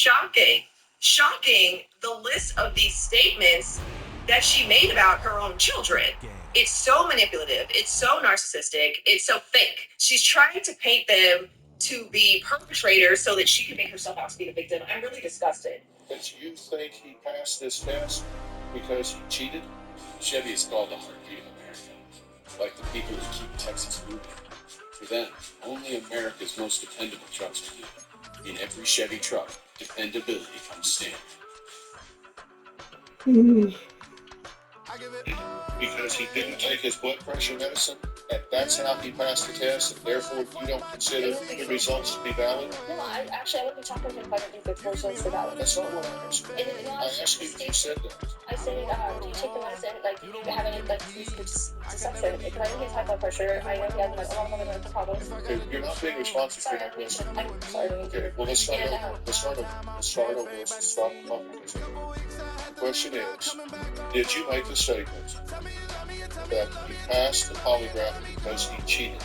shocking. Shocking, the list of these statements that she made about her own children. It's so manipulative. It's so narcissistic. It's so fake. She's trying to paint them to be perpetrators so that she can make herself out to be the victim. I'm really disgusted. But you think he passed this test because he cheated? Chevy is called the heartbeat of America, like the people who keep Texas moving. For them, only America's most dependable trucks will do. In every Chevy truck, dependability comes standard. Because he didn't take his blood pressure medicine, and that's how he passed the test, and therefore you don't consider the results to be valid? No, I wouldn't be talking to him if I didn't think the results were valid. That's not what I asked you. I asked you if you said that. I said, do you take the medicine? Like, do you have any, like, deception? Because I know he has high blood pressure. I know he has, like, a lot of other medical problems. Okay, you're not being responsive to my question. I'm sorry. Okay, well, let's start over. Let's start over. Let's stop talking. The question is, did you make the statement that he passed the polygraph because he cheated?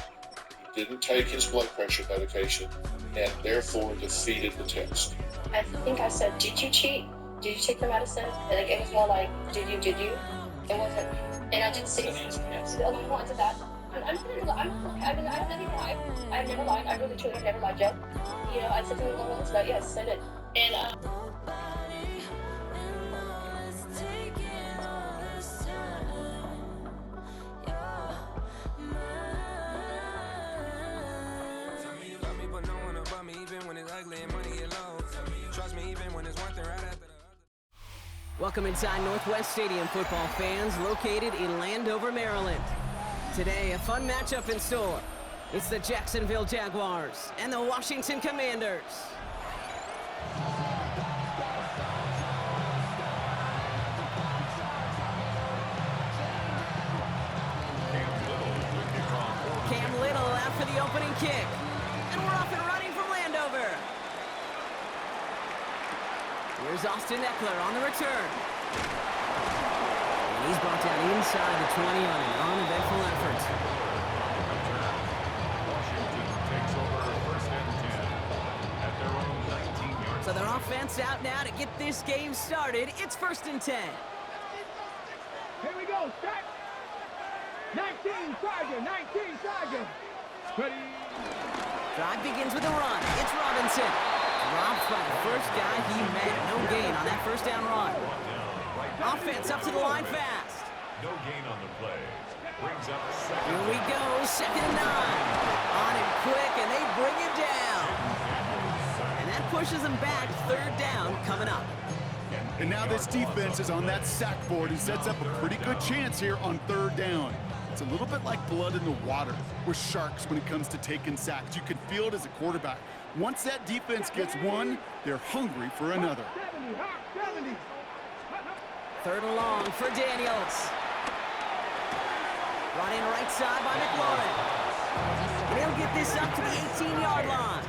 He didn't take his blood pressure medication and therefore defeated the test. I think I said, did you cheat? Did you take the medicine? And like, it was more like, did you? It wasn't, and I didn't say along the lines of that. I'm okay. I mean, I don't even lie. I've never lied. I really truly never lied, Joe. You know, I said something along the lines of that. Yes, I did. And Welcome inside Northwest Stadium, football fans, located in Landover, Maryland. Today, a fun matchup in store. It's the Jacksonville Jaguars and the Washington Commanders. Cam Little out for the opening kick. And we're off and running from Landover. Here's Austin Eckler on the return. And he's brought down inside the 20 on an uneventful effort. Washington takes over first and 10 at their own 19-yard. So their offense out now to get this game started. It's first and 10. Here we go, start. 19 Charger, 19 Charger. Ready. Drive begins with a run. It's Robinson. Dropped by the first guy he met. No gain on that first down run. Offense up to the line fast. No gain on the play. Brings up second. Here we go, 2nd and 9. On him quick, and they bring him down. And that pushes him back. 3rd down coming up. And now this defense is on that sack board and sets up a pretty good chance here on 3rd down. It's a little bit like blood in the water with Sharks when it comes to taking sacks. You can feel it as a quarterback. Once that defense gets one, they're hungry for another. 3rd and long for Daniels. Run in right side by McLaurin. And he'll get this up to the 18-yard line.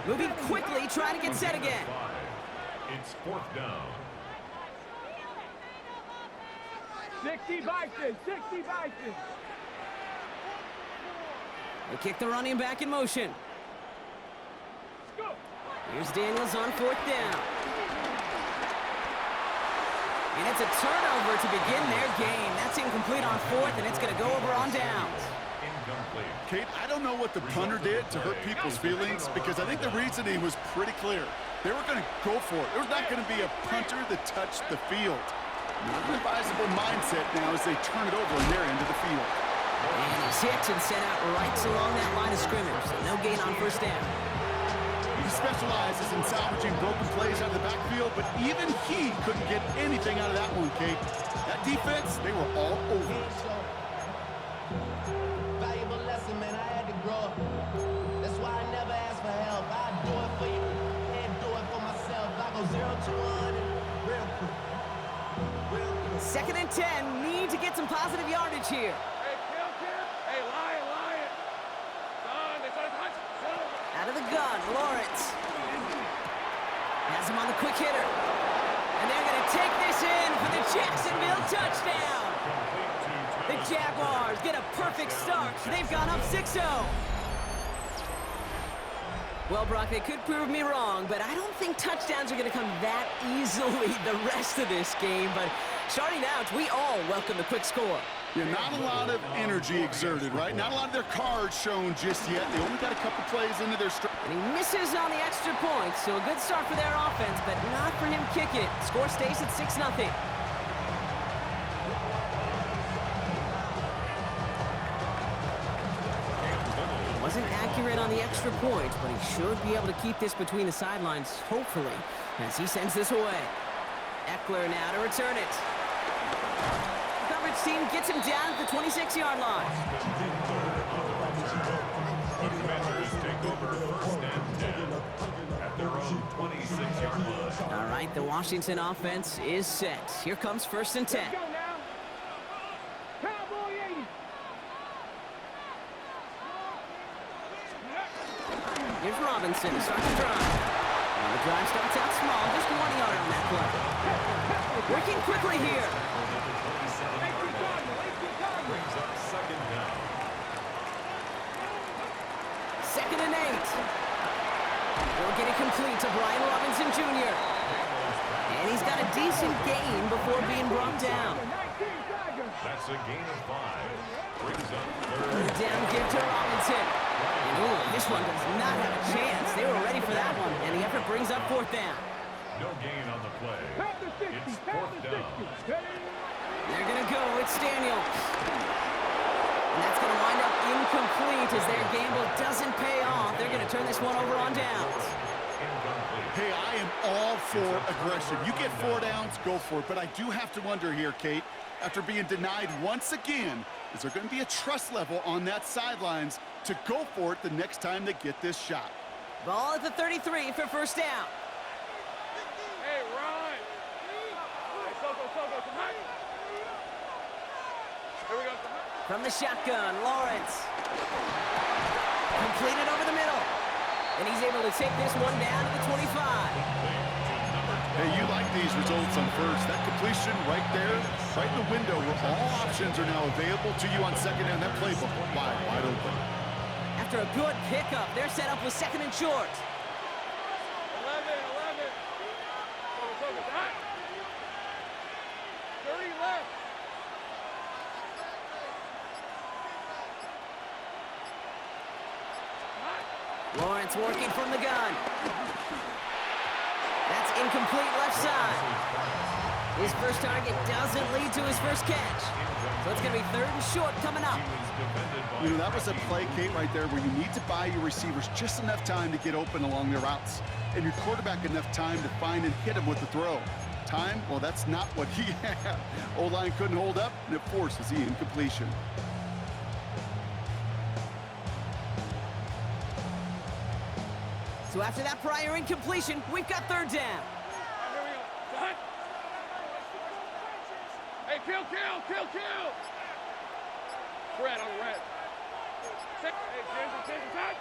Moving quickly, trying to get set again. It's 4th down. 60 Bison, 60 Bison. They kick the running back in motion. Here's Daniels on 4th down. And it's a turnover to begin their game. That's incomplete on 4th, and it's going to go over on downs. Incomplete. Kate, I don't know what the punter did to hurt people's feelings because I think the reasoning was pretty clear. They were going to go for it. There's not going to be a punter that touched the field. Not an advisable mindset now as they turn it over in their end of the field. And he's hit and sent out right along that line of scrimmage. So no gain on 1st down. He specializes in salvaging broken plays out of the backfield, but even he couldn't get anything out of that one, Kate. That defense, they were all over it. Valuable lesson, man. I had to grow up. That's why I never ask for help. I do it for you and do it for myself. I go 0 to 1 real quick. 2nd and 10. Need to get some positive yardage here. Hey, kill kid. Hey, lion. Son, it's on touch. Out of the gun, Lawrence. Has him on the quick hitter. And they're going to take this in for the Jacksonville touchdown. The Jaguars get a perfect start. They've gone up 6-0. Well, Brock, they could prove me wrong, but I don't think touchdowns are going to come that easily the rest of this game. But starting out, we all welcome the quick score. Yeah, not a lot of energy exerted, right? Not a lot of their cards shown just yet. They only got a couple plays into their stride. And he misses on the extra point, so a good start for their offense, but not for him kicking it. Score stays at 6-0. Wasn't accurate on the extra point, but he should be able to keep this between the sidelines, hopefully, as he sends this away. Eckler now to return it. The coverage team gets him down at the 26-yard line. The Commanders take over first and 10 at their own 26-yard line. All right, the Washington offense is set. Here comes first and 10. Go now. Cowboy 80. Here's Robinson to start the drive. And the drive starts out small, just 1 yard on that play. Working quickly here. Brings up second down. 2nd and 8. We'll get it complete to Brian Robinson Jr. And he's got a decent gain before being brought down. That's a gain of 5. Brings up third. Down give to Robinson. And ooh, this one does not have a chance. They were ready for that one. And the effort brings up 4th down. No gain on the play. It's 4th down. They're going to go. It's Daniels. And that's going to wind up incomplete as their gamble doesn't pay off. They're going to turn this one over on downs. Hey, I am all for aggression. You get 4 downs, go for it. But I do have to wonder here, Kate, after being denied once again, is there going to be a trust level on that sidelines to go for it the next time they get this shot? Ball at the 33 for first down. Hey, Ron. Hey, Soko, come on. Here we go. From the shotgun, Lawrence. Completed over the middle. And he's able to take this one down to the 25. Hey, you like these results on first. That completion right there, right in the window where all options are now available to you on second down. That playbook wide open. After a good pickup, they're set up with 2nd and short. 11. Soko, hot. 30 left. Lawrence working from the gun. That's incomplete left side. His first target doesn't lead to his first catch. So it's going to be 3rd and short coming up. You know, that was a play, Kate, right there where you need to buy your receivers just enough time to get open along their routes. And your quarterback enough time to find and hit him with the throw. Time, well, that's not what he had. O-line couldn't hold up, and it forces the incompletion. So after that prior incompletion, we've got 3rd down. Here we go. Hot. Hey, kill. Red on red. Hey, Ginger, hot.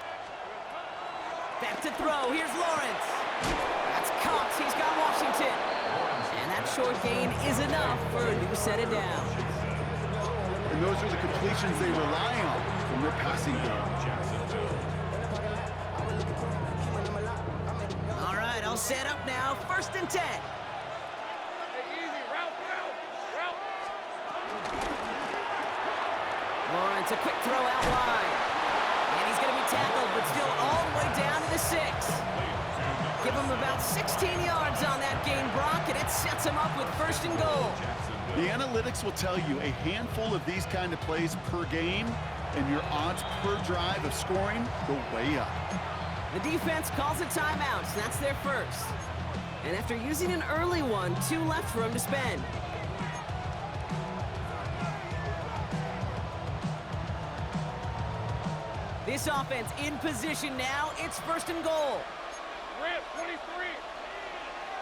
Back to throw. Here's Lawrence. That's Cox. He's got Washington. And that short gain is enough for a new set of downs. And those are the completions they rely on from their passing game. All right, I'll set up now. 1st and 10. Hey, easy. Route. Lawrence, a quick throw out wide. And he's going to be tackled, but still all the way down to the 6. Give him about 16 yards on that gain, Brock, and it sets him up with 1st and goal. The analytics will tell you a handful of these kind of plays per game, and your odds per drive of scoring go way up. The defense calls a timeout, so that's their first. And after using an early one, 2 left for him to spend. This offense in position now. It's 1st and goal. Red, 23.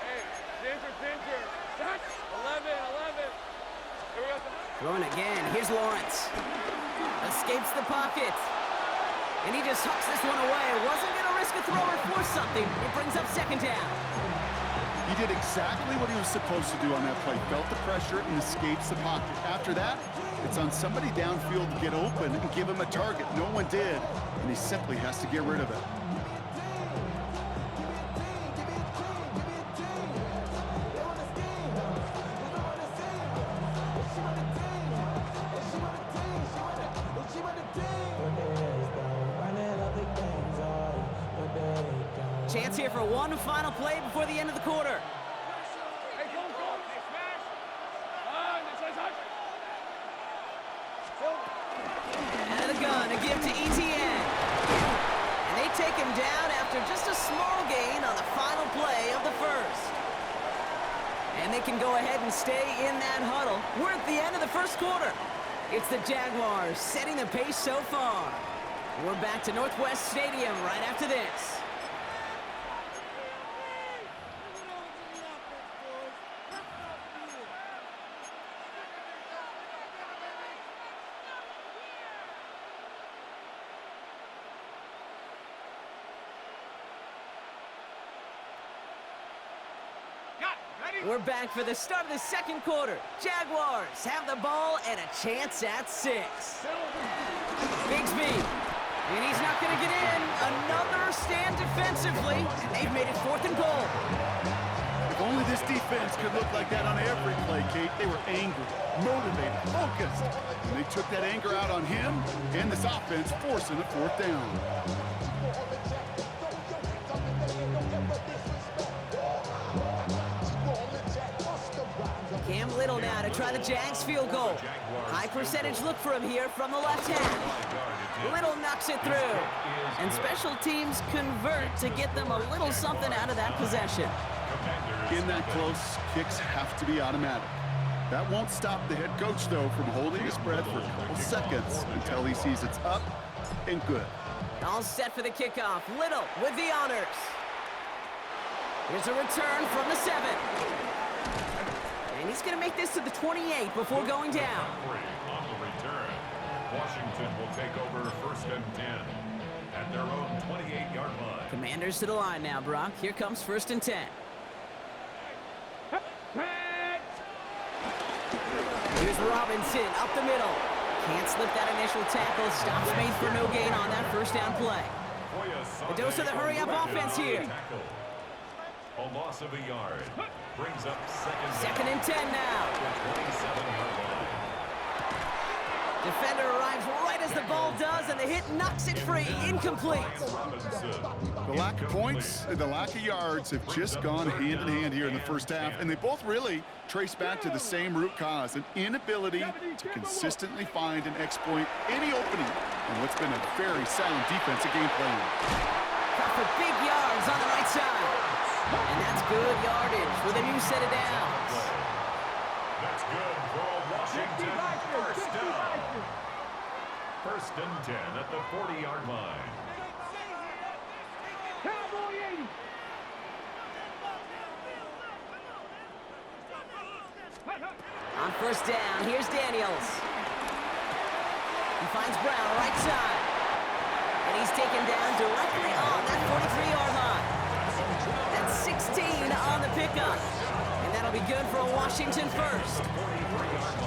Hey, Ginger. Hot. 11. Here we go. Throwing again. Here's Lawrence. Escapes the pocket. And he just hucks this one away. Wasn't going to risk a throw or force something. It brings up 2nd down. He did exactly what he was supposed to do on that play. Felt the pressure and escapes the pocket. After that, it's on somebody downfield to get open and give him a target. No one did, and he simply has to get rid of it. Chance here for one final play before the end of the quarter. Hey, go, go. Hey, smash. Out of the gun, a give to ETN. And they take him down after just a small gain on the final play of the first. And they can go ahead and stay in that huddle. We're at the end of the first quarter. It's the Jaguars setting the pace so far. We're back to Northwest Stadium right after this. We're back for the start of the second quarter. Jaguars have the ball and a chance at 6. Bigsby, and he's not going to get in. Another stand defensively, and they've made it 4th and goal. If only this defense could look like that on every play, Kate. They were angry, motivated, focused. And they took that anger out on him and this offense, forcing a 4th down. Cam Little now to try the Jags field goal. High percentage look for him here from the left hand. Little knocks it through. And special teams convert to get them a little something out of that possession. In that close, kicks have to be automatic. That won't stop the head coach, though, from holding his breath for a couple seconds until he sees it's up and good. All set for the kickoff. Little with the honors. Here's a return from the 7. And he's going to make this to the 28 before going down. On the return, Washington will take over 1st and 10 at their own 28-yard line. Commanders to the line now, Brock. Here comes 1st and 10. Here's Robinson up the middle. Can't slip that initial tackle. Stops made for no gain on that 1st down play. A dose of the hurry-up offense here. A loss of a yard. Brings up 2nd and 10 now. Defender arrives right as the ball does, and the hit knocks it free. Incomplete. The lack of points and the lack of yards have just gone hand in hand here in the first half, and they both really trace back to the same root cause, an inability to consistently find and exploit any opening in what's been a very sound defensive game plan. Got for big yards on the right side. And that's good yardage with a new set of downs. That's good for a Washington 1st down. 1st and 10 at the 40-yard line. On 1st down, here's Daniels. He finds Brown right side. And he's taken down directly on that 43-yard line. That's 16 on the pickup. And that'll be good for a Washington 1st.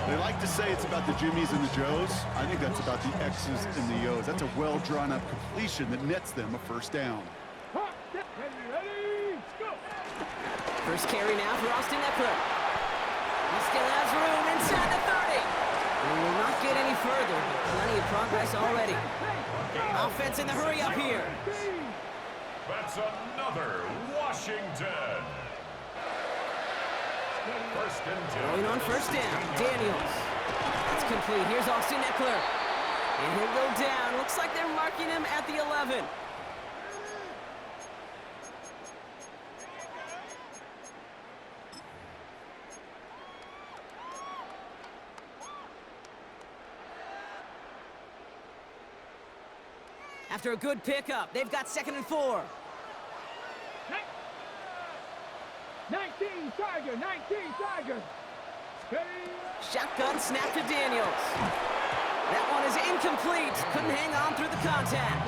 They like to say it's about the Jimmies and the Joes. I think that's about the X's and the O's. That's a well-drawn-up completion that nets them a 1st down. First carry now for Austin Eckler. He still has room inside the 30. We will not get any further, but plenty of progress already. Offense in the hurry up here. That's another Washington. 1st and 10. Going on 1st down, Daniels. That's complete. Here's Austin Eckler. And he'll go down. Looks like they're marking him at the 11. After a good pickup, they've got 2nd and 4. 19 Tiger, 19 Tiger. Shotgun snap to Daniels. That one is incomplete. Couldn't hang on through the contact.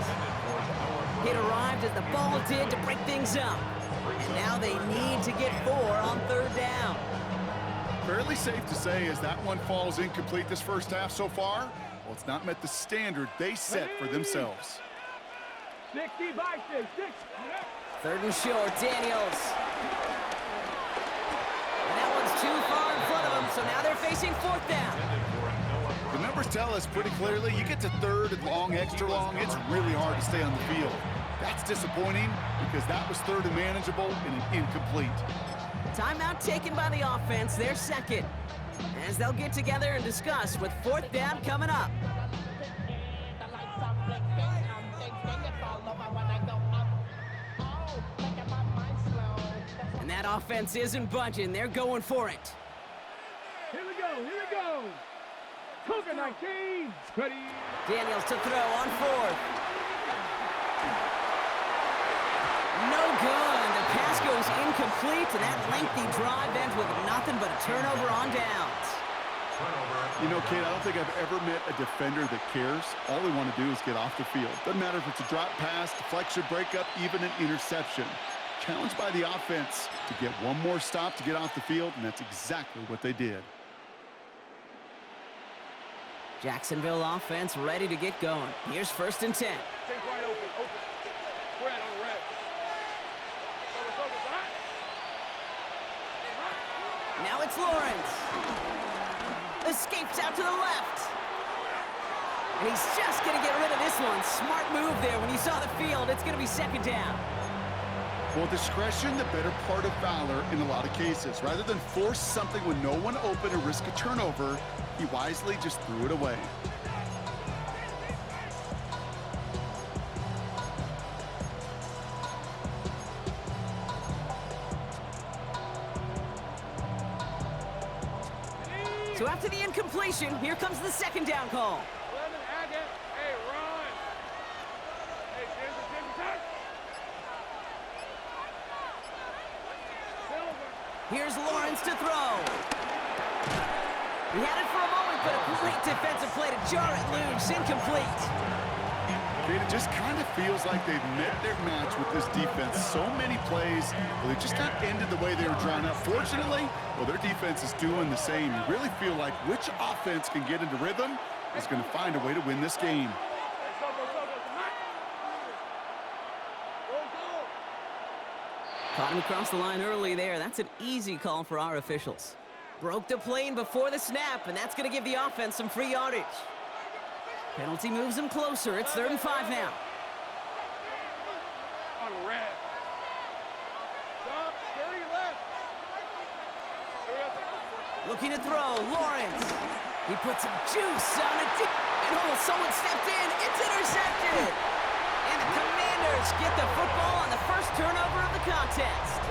It arrived as the ball did to break things up. And now they need to get 4 on 3rd down. Fairly safe to say as that one falls incomplete this first half so far, well, it's not met the standard they set for themselves. 60 by 6. 3rd and short, Daniels. And that one's too far in front of them, so now they're facing 4th down. The numbers tell us pretty clearly, you get to 3rd and long, extra long, it's really hard to stay on the field. That's disappointing because that was third and manageable and an incomplete. Timeout taken by the offense, their second. As they'll get together and discuss with fourth down coming up. And that offense isn't budging. They're going for it. Here we go, here we go. Cougar 19, ready. Daniels to throw on fourth. No good. The pass goes incomplete, and that lengthy drive ends with nothing but a turnover on downs. You know, Kate, I don't think I've ever met a defender that cares. All they want to do is get off the field. Doesn't matter if it's a drop pass, deflection, breakup, even an interception. Challenged by the offense to get one more stop to get off the field, and that's exactly what they did. Jacksonville offense ready to get going. Here's 1st and 10. Take wide open, open. Red on red. Now it's Lawrence. Escapes out to the left. And he's just going to get rid of this one. Smart move there. When you saw the field, it's going to be 2nd down. Well, discretion, the better part of valor in a lot of cases. Rather than force something when no one open or risk a turnover, he wisely just threw it away. So after the incompletion, here comes the 2nd down call. Hey, run. Hey, Jimmy, touch. Here's Lawrence to throw. He had it for a moment, but a great defensive play to jar it loose. Incomplete. Kate, it just kind of feels like they've met their match with this defense. So many plays, well, they just got ended the way they were drawn up. Fortunately, well, their defense is doing the same. You really feel like which offense can get into rhythm is going to find a way to win this game. Caught him across the line early there. That's an easy call for our officials. Broke the plane before the snap, and that's going to give the offense some free yardage. Penalty moves them closer. It's 3rd and 5 now. On red. Stop, carry left. Looking to throw, Lawrence. He puts some juice on it. And someone stepped in. It's intercepted. And the Commanders get the football on the first turnover of the contest.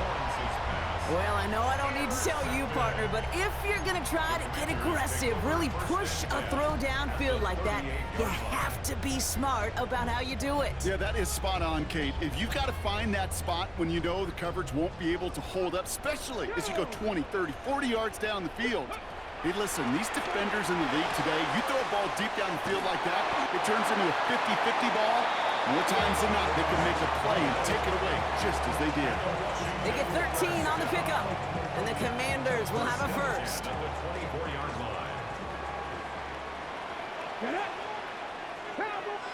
Well, I know I don't need to tell you, partner, but if you're going to try to get aggressive, really push a throw downfield like that, you have to be smart about how you do it. Yeah, that is spot on, Kate. If you've got to find that spot when you know the coverage won't be able to hold up, especially as you go 20, 30, 40 yards down the field. Hey, listen, these defenders in the league today, you throw a ball deep down the field like that, it turns into a 50-50 ball. More times than not, they can make a play and take it away, just as they did. They get 13 on the pickup, and the Commanders will have a first. At the 24-yard line. Get it.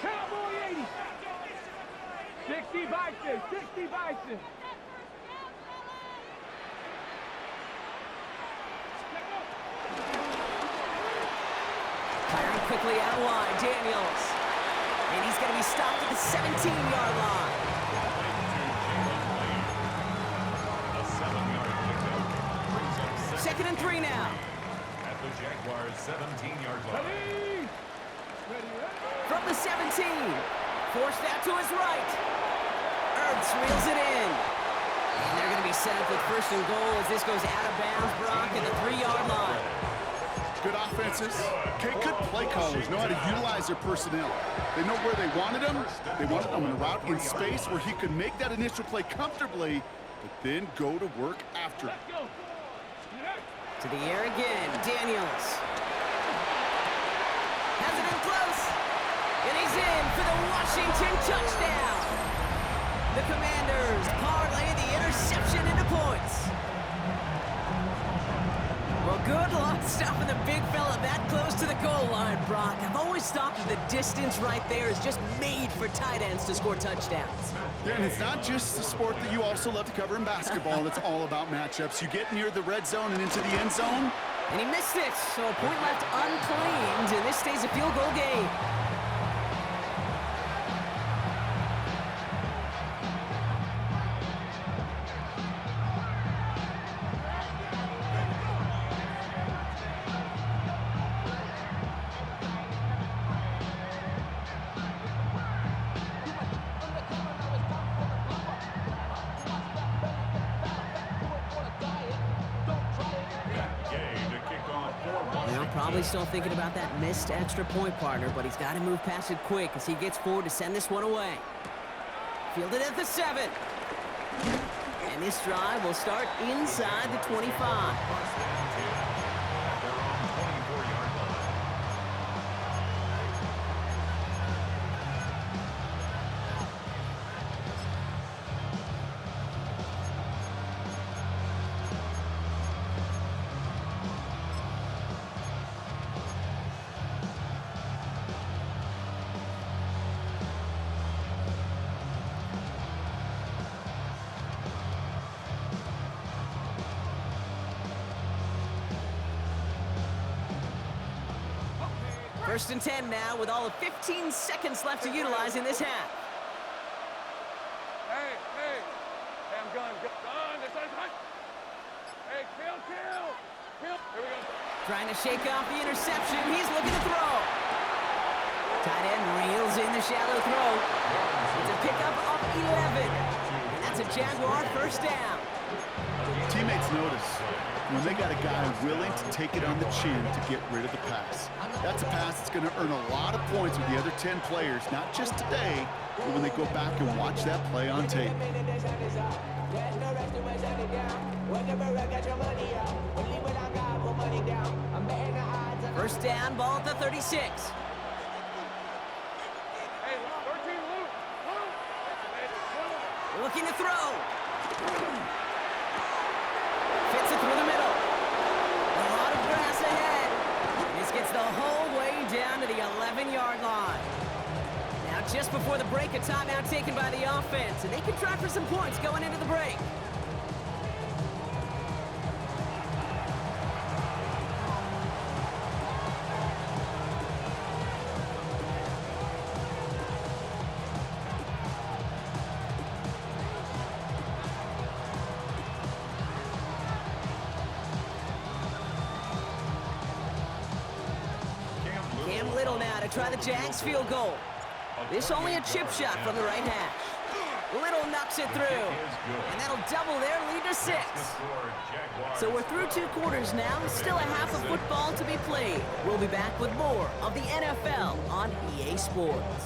Cowboy 80. 60 Bison, 60 Bison. Firing quickly out wide, Daniels. And he's going to be stopped at the 17-yard line. A 7-yard pickup brings up 2nd and 3 now. at the Jaguars' 17-yard line. From the 17. Forced out to his right. Ertz reels it in. And they're going to be set up with 1st and goal as this goes out of bounds, Brock, at the 3-yard line. Good offenses. Okay, good play callers know how to utilize their personnel. They know where they wanted him. They wanted him on a route in space where he could make that initial play comfortably, but then go to work after it. To the air again, Daniels. Has it in close. And he's in for the Washington touchdown. The Commanders parlay the interception into points. Well, good luck stopping the big fella that close to the goal line, Brock. I've always thought that the distance right there is just made for tight ends to score touchdowns. Yeah, and it's not just the sport that you also love to cover in basketball. It's all about matchups. You get near the red zone and into the end zone. And he missed it, so a point left unclaimed, and this stays a field goal game. Probably still thinking about that missed extra point, partner, but he's got to move past it quick as he gets forward to send this one away. Fielded at the 7. And this drive will start inside the 25. Their own 24-yard line. First and 10 now with all of 15 seconds left to utilize in this half. Hey, I'm gun. This is hot. Hey, kill. Here we go. Trying to shake off the interception. He's looking to throw. Tight end reels in the shallow throw. It's a pickup of 11. And that's a Jaguar first down. Teammates notice when they got a guy willing to take it on the chin to get rid of the pass. That's a pass that's going to earn a lot of points with the other 10 players, not just today, but when they go back and watch that play on tape. First down, ball at the 36. Hey, 13 loose. Looking to throw. Fits it through the middle. A lot of grass ahead. This gets the whole way down to the 11-yard line. Now, just before the break, a timeout taken by the offense, and they can try for some points going into the break. Try the Jags field goal. This only a chip shot from the right hash. Little knocks it through, and that'll double their lead to 6. So we're through 2 quarters now, still a half of football to be played. We'll be back with more of the NFL on EA Sports.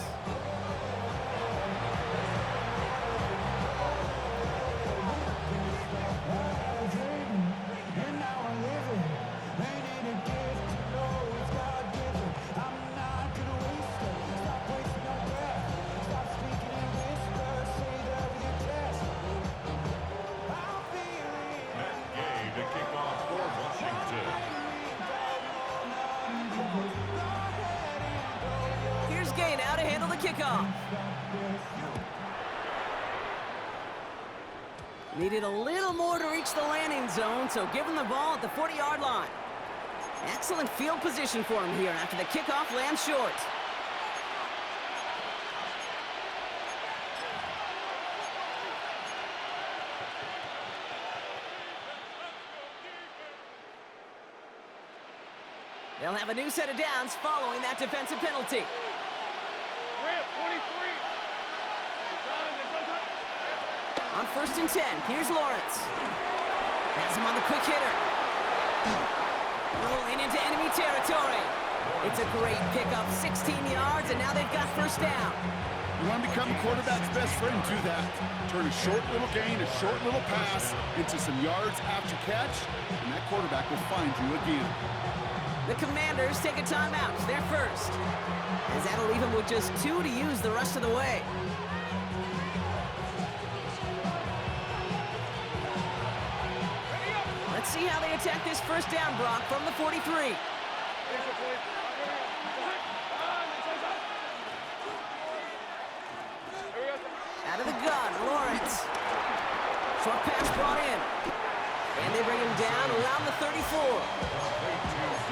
Needed a little more to reach the landing zone, so give him the ball at the 40-yard line. Excellent field position for him here after the kickoff lands short. They'll have a new set of downs following that defensive penalty. 23. On first and 10, here's Lawrence. Has him on the quick hitter. Rolling into enemy territory. It's a great pickup, 16 yards, and now they've got first down. You want to become the quarterback's best friend, do that. Turn a short little gain, a short little pass into some yards after catch, and that quarterback will find you again. The Commanders take a timeout. They're first, as that'll leave them with just 2 to use the rest of the way. Let's see how they attack this first down, Brock, from the 43. Out of the gun, Lawrence. Short pass brought in. And they bring him down around the 34.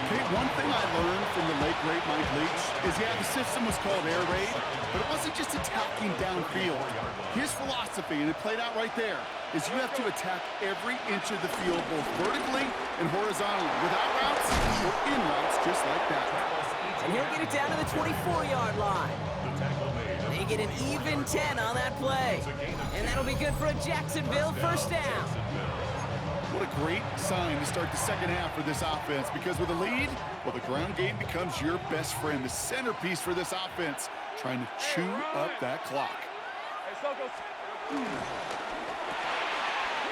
Okay, one thing I learned from the late great Mike Leach is, yeah, the system was called air raid, but it wasn't just attacking downfield. His philosophy, and it played out right there, is you have to attack every inch of the field, both vertically and horizontally, without routes or in routes, just like that. And he'll get it down to the 24-yard line. They get an even 10 on that play. And that'll be good for a Jacksonville first down. what a great sign to start the second half for this offense, because with a lead, well, the ground game becomes your best friend, the centerpiece for this offense, trying to chew up that clock.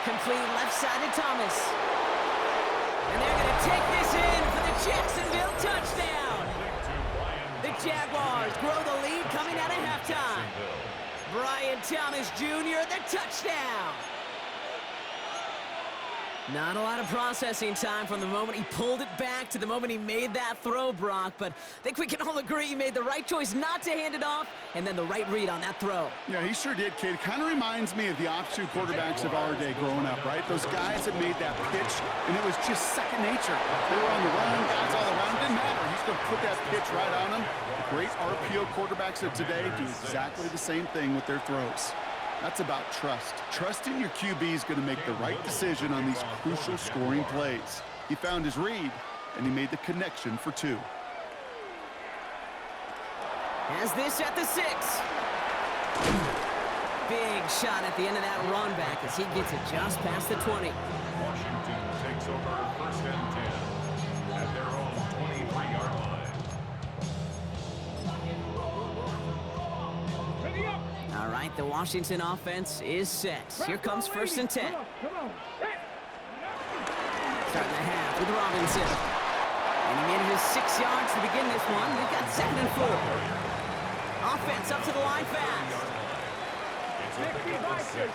Complete left side to Thomas. And they're going to take this in for the Jacksonville touchdown. The Jaguars grow the lead coming out of halftime. Brian Thomas Jr., the touchdown. Not a lot of processing time from the moment he pulled it back to the moment he made that throw, Brock, but I think we can all agree he made the right choice not to hand it off, and then the right read on that throw. Yeah, he sure did, kid. Kind of reminds me of the option quarterbacks of our day growing up, right? Those guys that made that pitch, and it was just second nature. They were on the run, guys all around, didn't matter. He's going to put that pitch right on them. The great RPO quarterbacks of today do exactly the same thing with their throws. That's about trust. Trusting your QB is going to make the right decision on these crucial scoring plays. He found his read, and he made the connection for 2. Has this at the 6. Big shot at the end of that run back as he gets it just past the 20. Washington takes over 1st and 10 at their own 23-yard line. All right, the Washington offense is set. Here comes 1st and 10. Starting the half with Robinson. And he made his 6 yards to begin this one. We've got 2nd and 4. Offense up to the line fast. It's a pick up of 6.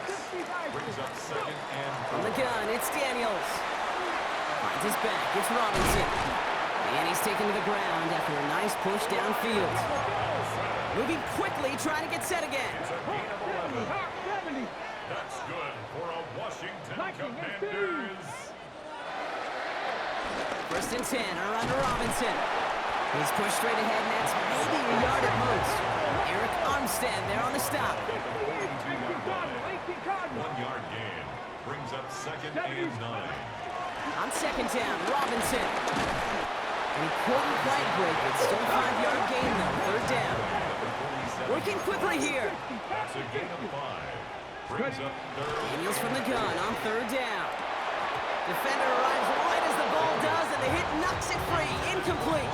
Brings up 2nd and 4. From the gun, it's Daniels. Finds his back, it's Robinson. And he's taken to the ground after a nice push downfield. Moving quickly, trying to get set again. It's a gain of 11. That's good for a Washington Commanders. 1st and 10, around to Robinson. He's pushed straight ahead, and that's maybe a yard at most. Eric Armstead there on the stop. 1-yard gain. Brings up 2nd and 9. On 2nd down, Robinson. And he couldn't quite break it. Still a 5-yard gain, though. 3rd down. Working quickly here. That's a gain of 5. Brings up 3rd. Daniels from the gun on 3rd down. Defender arrives right as the ball does, and the hit knocks it free. Incomplete.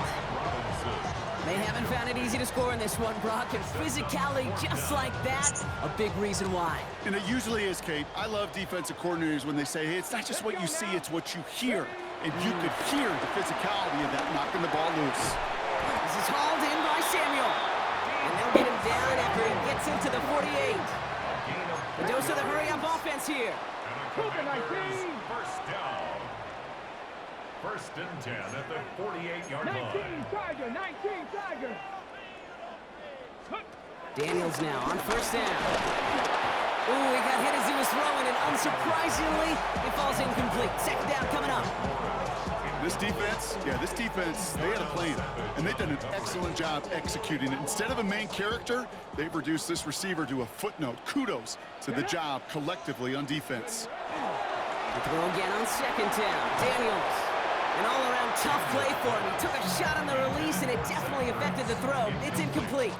They haven't found it easy to score in this one, Brock, and physicality just like that, a big reason why. And it usually is, Kate. I love defensive coordinators when they say, hey, it's not just what you see, it's what you hear. And you could hear the physicality of that knocking the ball loose. This is hauled in by Samuel. And they'll get him down after he gets into the 48. The dose of the hurry-up offense here. And a Commanders 1st down. 1st and 10 at the 48-yard line. Daniels now on 1st down. Ooh, he got hit as he was throwing, and unsurprisingly, it falls incomplete. 2nd down coming up. This defense, they had a plan, and they've done an excellent job executing it. Instead of a main character, they've reduced this receiver to a footnote. Kudos to the job collectively on defense. The throw again on 2nd down. Daniels. An all-around tough play for him. He took a shot on the release, and it definitely affected the throw. It's incomplete.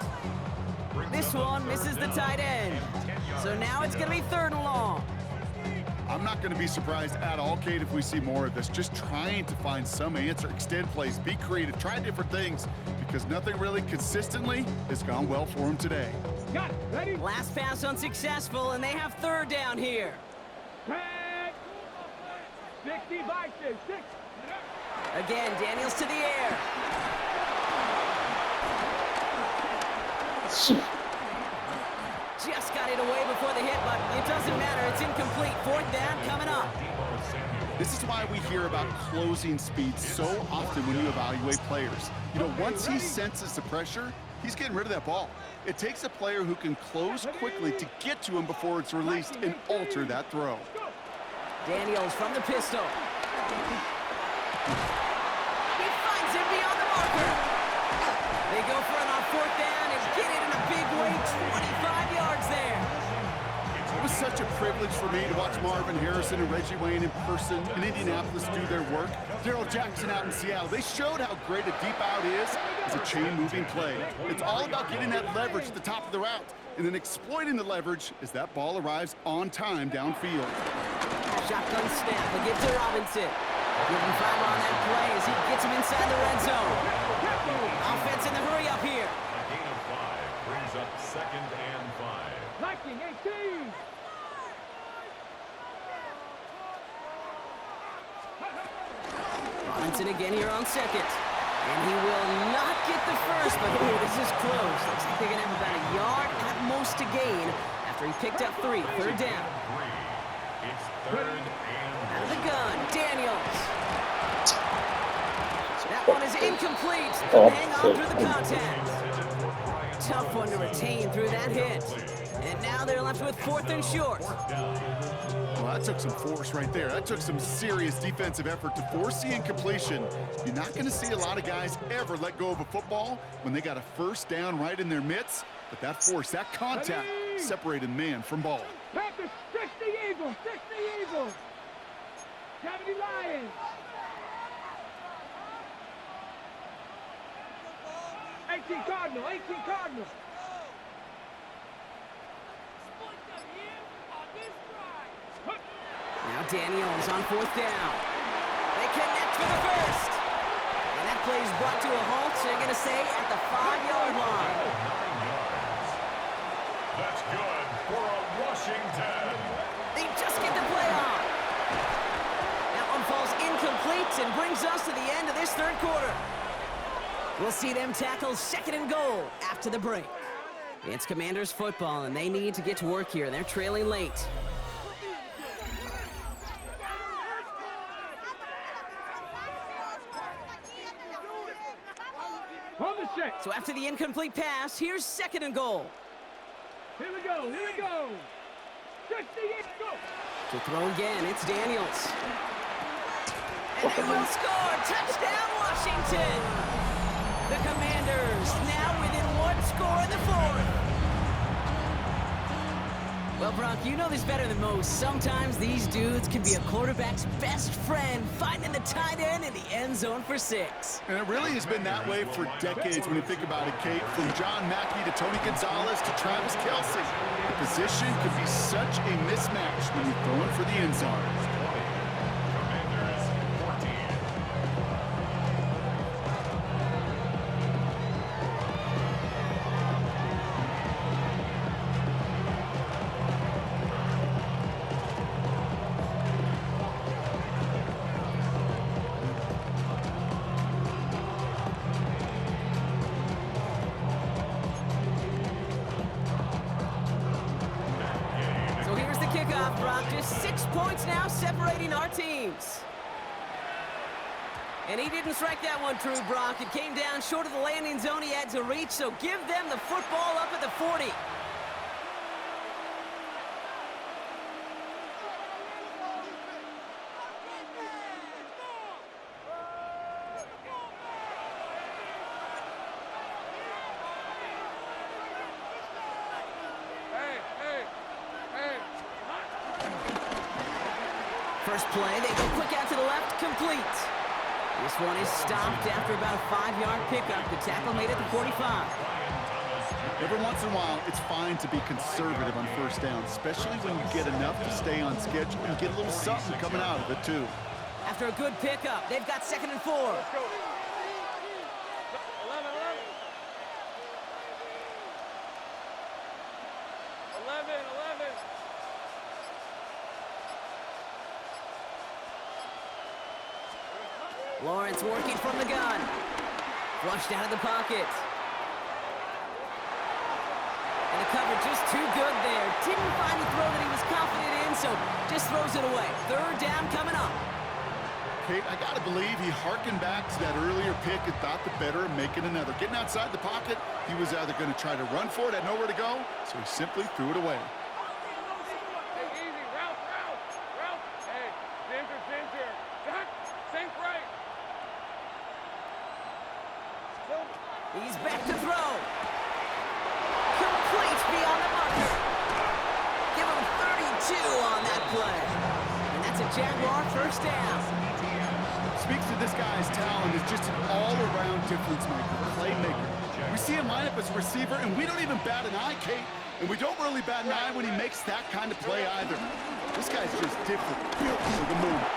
This one misses the tight end. So now it's going to be 3rd and long. I'm not going to be surprised at all, Kate, if we see more of this. Just trying to find some answer, extend plays, be creative, try different things, because nothing really consistently has gone well for him today. Last pass unsuccessful, and they have 3rd down here. 60 by 6. Again, Daniels to the air. Just got it away before the hit, but it doesn't matter. It's incomplete. 4th down coming up. This is why we hear about closing speed so often when you evaluate players. You know, once he senses the pressure, he's getting rid of that ball. It takes a player who can close quickly to get to him before it's released and alter that throw. Daniels from the pistol. He finds him beyond the marker. They go for it on 4th down and get it in a big way. 25 yards there. It was such a privilege for me to watch Marvin Harrison and Reggie Wayne in person in Indianapolis do their work. Darrell Jackson out in Seattle. They showed how great a deep out is as a chain-moving play. It's all about getting that leverage at the top of the route and then exploiting the leverage as that ball arrives on time downfield. shotgun snap. They give to Robinson. Give him 5 on that play as he gets him inside the red zone. Offense in the hurry up here. A gain of 5 brings up 2nd and 5. Liking 18. Robinson again here on 2nd. And he will not get the first, but oh, this is close. Looks like they're going to have about a yard at most to gain after he picked up 3. 3rd down. It's 3rd and Out of the gun, Daniels. That one is incomplete. Couldn't hang on through the contact. Tough one to retain through that hit. And now they're left with 4th and short. Well, that took some force right there. That took some serious defensive effort to force the incompletion. You're not going to see a lot of guys ever let go of a football when they got a 1st down right in their midst. But that force, that contact, separated man from ball. Panthers, stretch the Eagles, stretch the Eagles. Cavity Lions. 18 Cardinal, 18 Cardinal. Now Daniels on 4th down. They connect for the first. And that play is brought to a halt, so you're going to say at the 5-yard line. 9 yards. That's good for a Washington. They just get the play on. That one falls incomplete and brings us to the end of this 3rd quarter. We'll see them tackle 2nd and goal after the break. It's Commanders football, and they need to get to work here. They're trailing late. On the check. So after the incomplete pass, here's 2nd and goal. Here we go, here we go. Stretch the Eagles, go. To throw again, it's Daniels. And they will score. Touchdown, Washington. The Commanders now within 1 score in the 4th. Well, Brock, you know this better than most. Sometimes these dudes can be a quarterback's best friend, finding the tight end in the end zone for 6. And it really has been that way for decades when you think about it, Kate. From John Mackey to Tony Gonzalez to Travis Kelce. The position could be such a mismatch when you're throwing for the end zone. Commanders 14. So here's the kickoff, Brock. Just 6 points now separating our teams. And he didn't strike that one true, Brock. It came down short of the landing zone he had to reach, so give them the football up at the 40. First play, they go quick out to the left, complete. This one is stopped after about a 5-yard pickup. The tackle made it to 45. Every once in a while, it's fine to be conservative on 1st down, especially when you get enough to stay on schedule and get a little something coming out of it, too. After a good pickup, they've got 2nd and 4. Let's go. 11, 11. 11. Lawrence working from the gun. Flushed out of the pocket. And the cover just too good there. Didn't find the throw that he was confident in, so just throws it away. 3rd down coming up. Kate, I got to believe he hearkened back to that earlier pick and thought the better of making another. Getting outside the pocket, he was either going to try to run for it, had nowhere to go, so he simply threw it away. Hey, easy. Route. Hey, Ginger. Zach, sink right. He's back to throw. Complete beyond the marker. Give him 32 on that play. And that's a Jaguar 1st down. Speaks to this guy's talent as just an all-around difference maker, playmaker. We see him line up as a receiver, and we don't even bat an eye, Kate. And we don't really bat an eye when he makes that kind of play either. This guy's just different, built for the moment.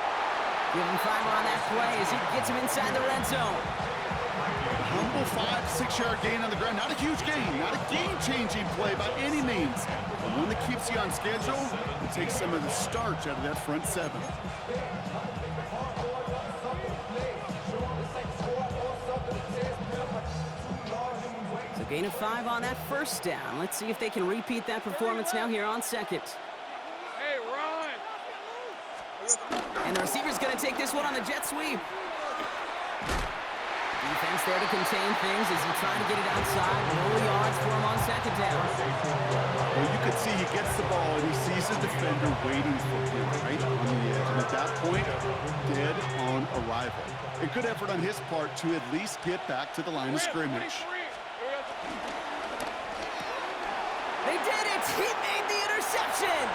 Give him 5 on that play as he gets him inside the red zone. Humble 5 to 6 yard gain on the ground. Not a huge gain, not a game-changing play by any means. But one that keeps you on schedule and takes some of the starch out of that front 7. So gain of 5 on that first down. Let's see if they can repeat that performance now here on second. Hey, run! And the receiver's going to take this one on the jet sweep. Defense there to contain things as he tried to get it outside. No yards for him on second down. Well, you can see he gets the ball and he sees the defender waiting for him right on the edge. And at that point, dead on arrival. A good effort on his part to at least get back to the line of scrimmage. They did it! He made the interception!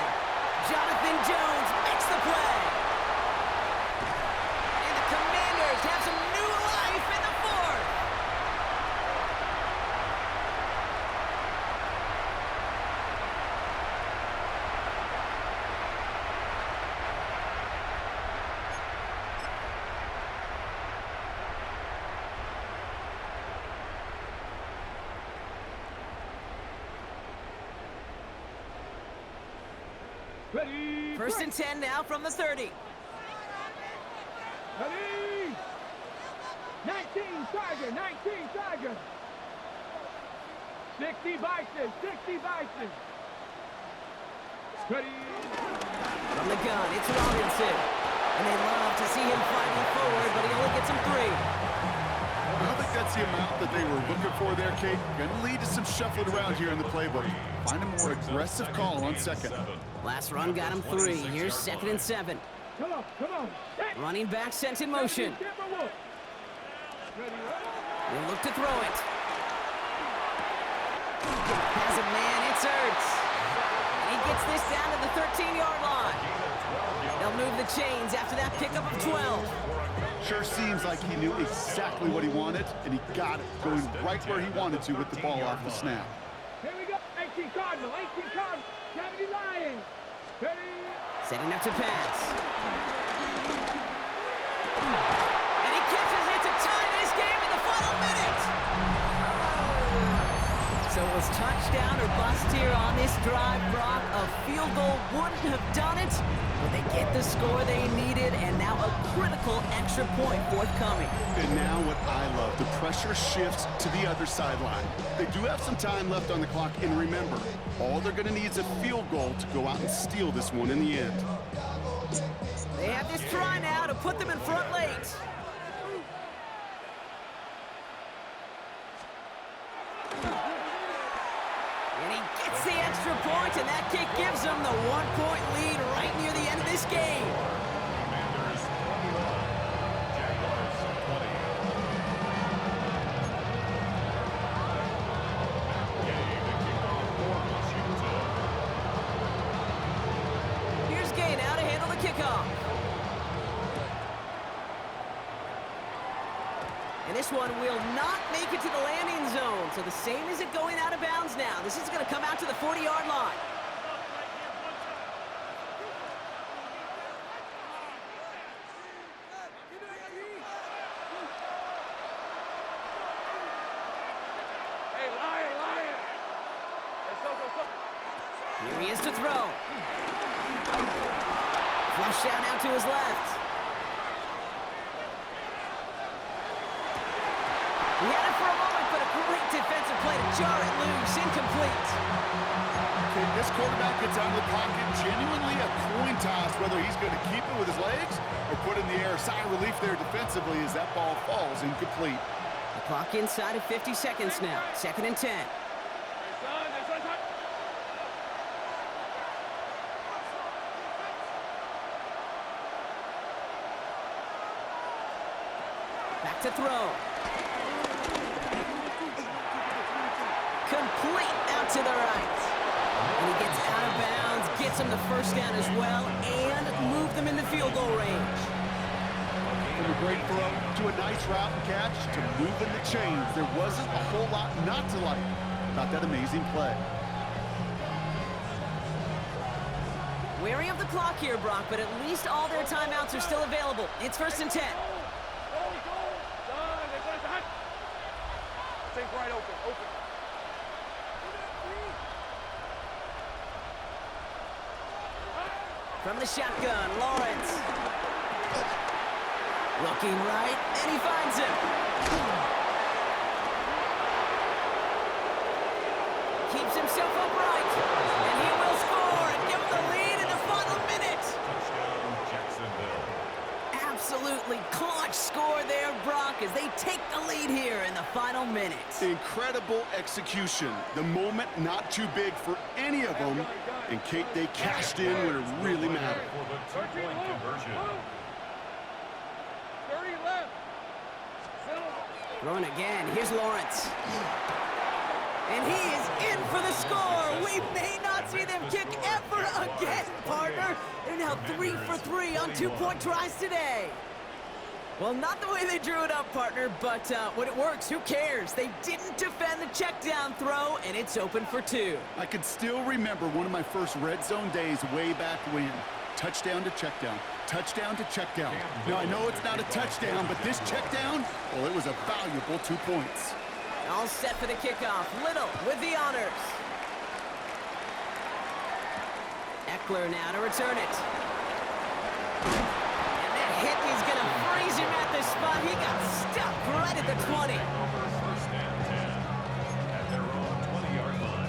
Jonathan Jones makes the play! And the Commanders have some new life in the fourth! Ready! First and 10 now from the 30. Ready! 19 Tiger, 19 Tiger. 60 Bison, 60 Bison. Ready! From the gun, it's Robinson. And they love to see him fighting forward, but he only gets him 3. I don't think that's the amount that they were looking for there, Kate. Going to lead to some shuffling around here in the playbook. Find a more aggressive call on second. Last run got him 3. Here's second and 7. Come on, come on. Running back sent in motion. He'll look to throw it. Has a man, it's Ertz. And he gets this down to the 13-yard line. They'll move the chains after that pickup of 12. Sure seems like he knew exactly what he wanted, and he got it, going right where he wanted to with the ball off the snap. Here we go. 18 Cardinal, 18 Cardinal. 70 Lions. Ready? Setting up to pass. And he catches it to tie this game in the final minute. So it was touchdown or bust here on this drive, Brock. A field goal wouldn't have done it, but they get the score they needed, and now a critical extra point forthcoming. And now what I love, the pressure shifts to the other sideline. They do have some time left on the clock, and remember, all they're going to need is a field goal to go out and steal this one in the end. They have this try now to put them in front late. And he gets the extra point, and that kick gives them the 1-point lead right near the end of this game. Commanders 21, Jaguars 20. Game and kickoff for Washington. Here's Gay now to handle the kickoff. And this one will not make it to the landing zone. So the same as it going out of bounds now. This is going to come out to the 40-yard line. Hey, Lion, Lion. Hey, so. Here he is to throw. Flush out now to his left. He had it for a moment, but a great defensive play to jar it loose. Incomplete. Okay, this quarterback gets out of the pocket, genuinely a coin toss, whether he's going to keep it with his legs or put it in the air. Sigh of relief there defensively as that ball falls incomplete. The clock inside of 50 seconds now. Second and 10. Hey, son. Back to throw. Complete out to the right. And he gets out of bounds, gets him the first down as well, and move them into field goal range. From a great throw to a nice route and catch to moving the chains. There wasn't a whole lot not to like about that amazing play. Wary of the clock here, Brock, but at least all their timeouts are still available. It's 1st and 10. Done. Think right open. From the shotgun, Lawrence. Looking right, and he finds him. Keeps himself upright, and he will score and give them the lead in the final minute. Touchdown, Jacksonville. Absolutely clutch score there, Brock, as they take the lead here in the final minute. Incredible execution. The moment not too big for any of them. And Kate, they cashed in when it really mattered. For the two-point conversion. 30 left. Throwing again, here's Lawrence. And he is in for the score. We may not see them kick ever again, partner. They're now 3 for 3 on 2-point tries today. Well, not the way they drew it up, partner, but when it works, who cares? They didn't defend the check down throw, and it's open for 2. I can still remember one of my first red zone days way back when. Touchdown to check down. Touchdown to check down. Now, I know it's not a touchdown, but this check down, well, it was a valuable 2 points. All set for the kickoff. Little with the honors. Eckler now to return it. And that hit is going to freeze him at the spot. He got stuck right at the 20. Over 1st and 10 at their own 20-yard line.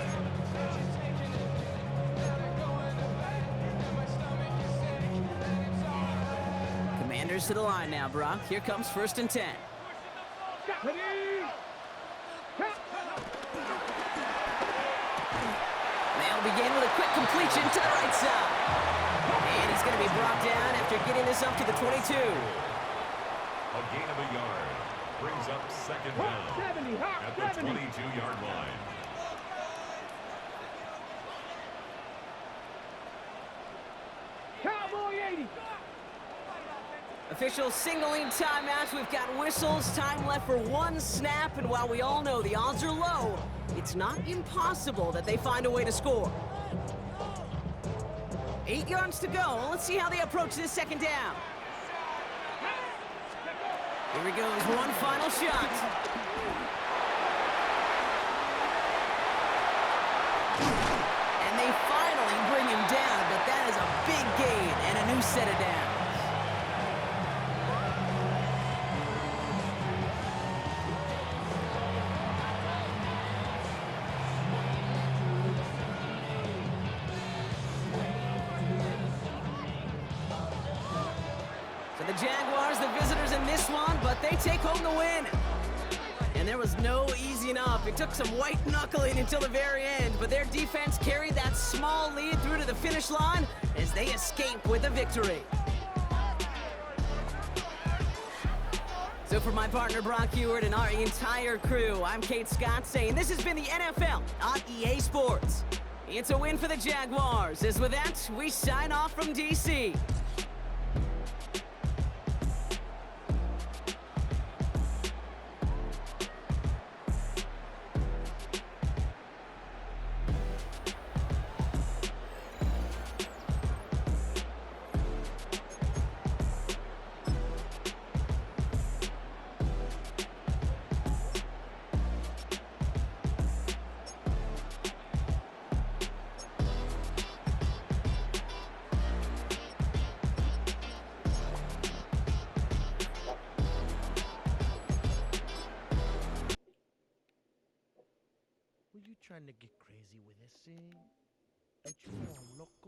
Commanders to the line now, Brock. Here comes 1st and 10. They'll begin with a quick completion to the right side. And he's going to be brought down after getting this up to the 22. A gain of a yard brings up 2nd down at the 22-yard line. Cowboy 80. Officials singling timeouts. We've got whistles. Time left for 1 snap. And while we all know the odds are low, it's not impossible that they find a way to score. 8 yards to go. Let's see how they approach this 2nd down. Here he goes. One final shot. And they finally bring him down, but that is a big gain and a new set of downs. The Jaguars, the visitors in this one, but they take home the win. And there was no easing up. It took some white knuckling until the very end, but their defense carried that small lead through to the finish line as they escape with a victory. So for my partner Brock Ewart and our entire crew, I'm Kate Scott saying this has been the NFL on EA Sports. It's a win for the Jaguars. As with that, we sign off from DC. Were you trying to get crazy with this thing? Don't you know I'm loco?